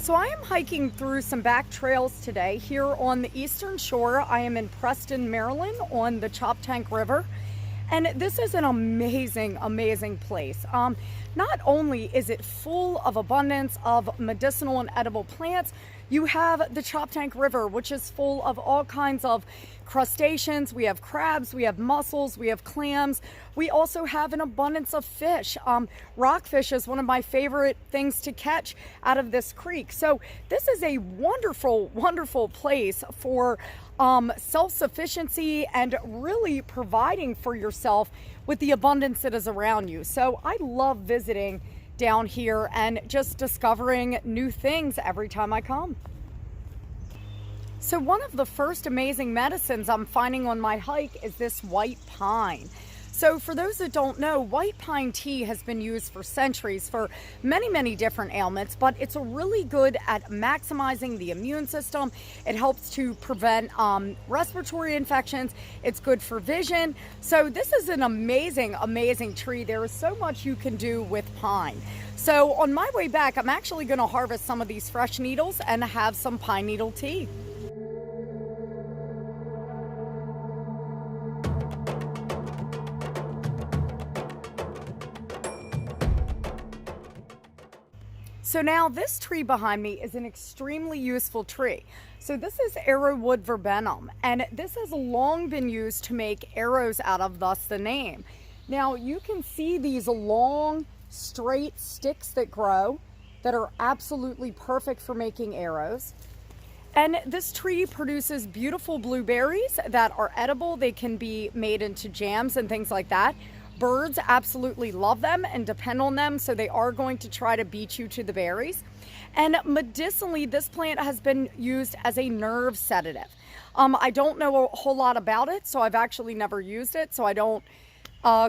So I am hiking through some back trails today here on the eastern shore. I am in Preston, Maryland on the Choptank River. And this is an amazing, amazing place. Not only is it full of abundance of medicinal and edible plants, you have the Choptank River, which is full of all kinds of crustaceans. We have crabs, we have mussels, we have clams. We also have an abundance of fish. Rockfish is one of my favorite things to catch out of this creek. So this is a wonderful, wonderful place for self-sufficiency and really providing for yourself with the abundance that is around you. So I love visiting down here and just discovering new things every time I come. So one of the first amazing medicines I'm finding on my hike is this white pine. So for those that don't know, white pine tea has been used for centuries for many, many different ailments, but it's really good at maximizing the immune system. It helps to prevent respiratory infections. It's good for vision. So this is an amazing, amazing tree. There is so much you can do with pine. So on my way back, I'm actually going to harvest some of these fresh needles and have some pine needle tea. So now this tree behind me is an extremely useful tree. So this is Arrowwood Verbena, and this has long been used to make arrows out of, thus the name. Now you can see these long, straight sticks that grow that are absolutely perfect for making arrows. And this tree produces beautiful blueberries that are edible. They can be made into jams and things like that. Birds absolutely love them and depend on them, so they are going to try to beat you to the berries. And medicinally, this plant has been used as a nerve sedative. I don't know a whole lot about it, so I've actually never used it, so I don't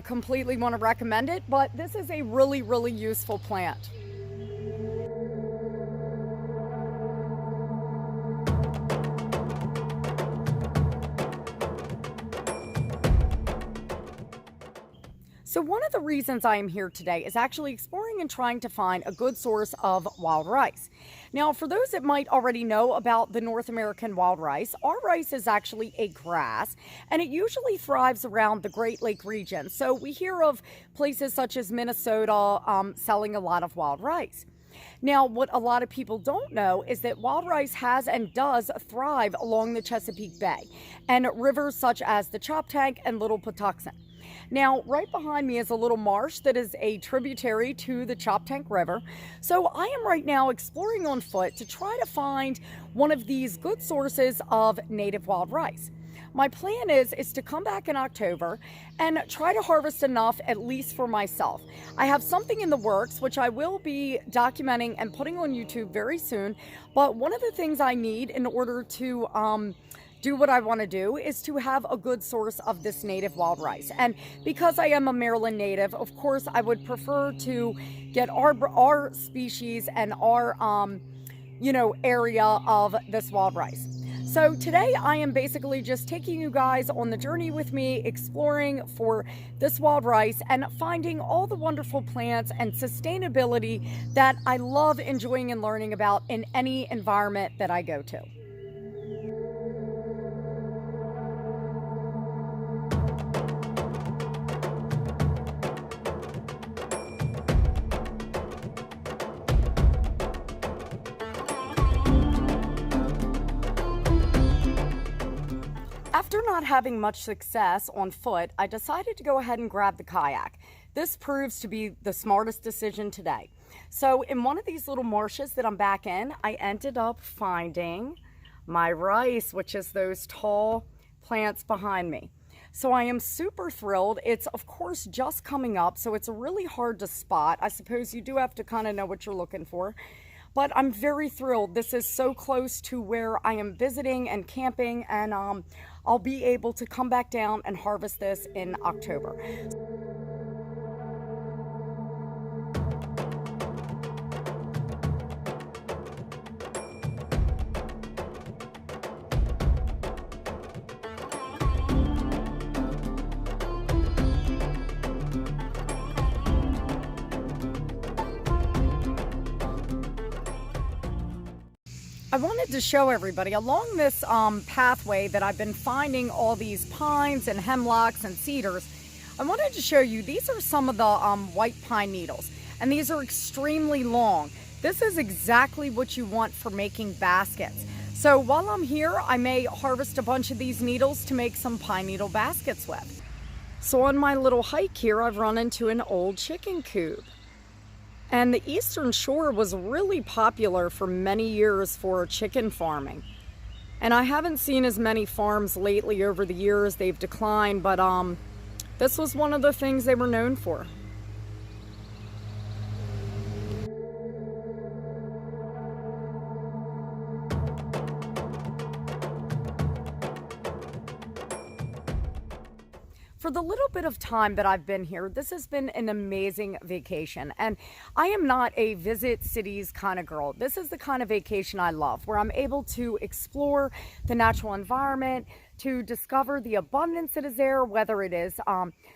completely want to recommend it, but this is a really, really useful plant. So one of the reasons I am here today is actually exploring and trying to find a good source of wild rice. Now, for those that might already know about the North American wild rice, our rice is actually a grass, and it usually thrives around the Great Lake region. So we hear of places such as Minnesota selling a lot of wild rice. Now, what a lot of people don't know is that wild rice has and does thrive along the Chesapeake Bay and rivers such as the Choptank and Little Patuxent. Now, right behind me is a little marsh that is a tributary to the Choptank River. So I am right now exploring on foot to try to find one of these good sources of native wild rice. My plan is to come back in October and try to harvest enough, at least for myself. I have something in the works, which I will be documenting and putting on YouTube very soon. But one of the things I need in order to do what I want to do is to have a good source of this native wild rice. And because I am a Maryland native, of course, I would prefer to get our species and our, area of this wild rice. So today I am basically just taking you guys on the journey with me, exploring for this wild rice and finding all the wonderful plants and sustainability that I love enjoying and learning about in any environment that I go to. After not having much success on foot, I decided to go ahead and grab the kayak. This proves to be the smartest decision today. So in one of these little marshes that I'm back in, I ended up finding my rice, which is those tall plants behind me. So I am super thrilled. It's of course just coming up, so it's really hard to spot. I suppose you do have to kind of know what you're looking for. But I'm very thrilled. This is so close to where I am visiting and camping, and I'll be able to come back down and harvest this in October. I wanted to show everybody along this pathway that I've been finding all these pines and hemlocks and cedars. I wanted to show you, these are some of the white pine needles, and these are extremely long. This is exactly what you want for making baskets. So while I'm here, I may harvest a bunch of these needles to make some pine needle baskets with. So on my little hike here, I've run into an old chicken coop. And the Eastern Shore was really popular for many years for chicken farming. And I haven't seen as many farms lately over the years. They've declined, but this was one of the things they were known for. For the little bit of time that I've been here, this has been an amazing vacation. And I am not a visit cities kind of girl. This is the kind of vacation I love, where I'm able to explore the natural environment, to discover the abundance that is there, whether it is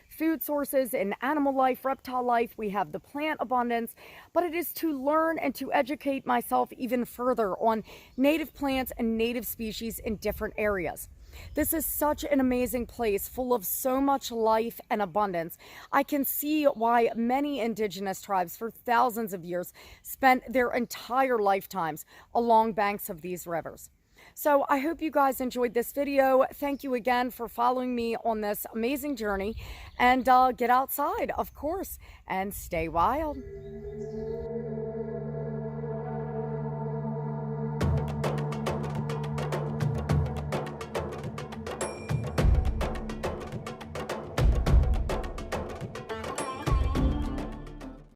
food sources and animal life, reptile life. We have the plant abundance, but it is to learn and to educate myself even further on native plants and native species in different areas. This is such an amazing place, full of so much life and abundance. I can see why many indigenous tribes for thousands of years spent their entire lifetimes along banks of these rivers. So I hope you guys enjoyed this video. Thank you again for following me on this amazing journey, and get outside, of course, and stay wild.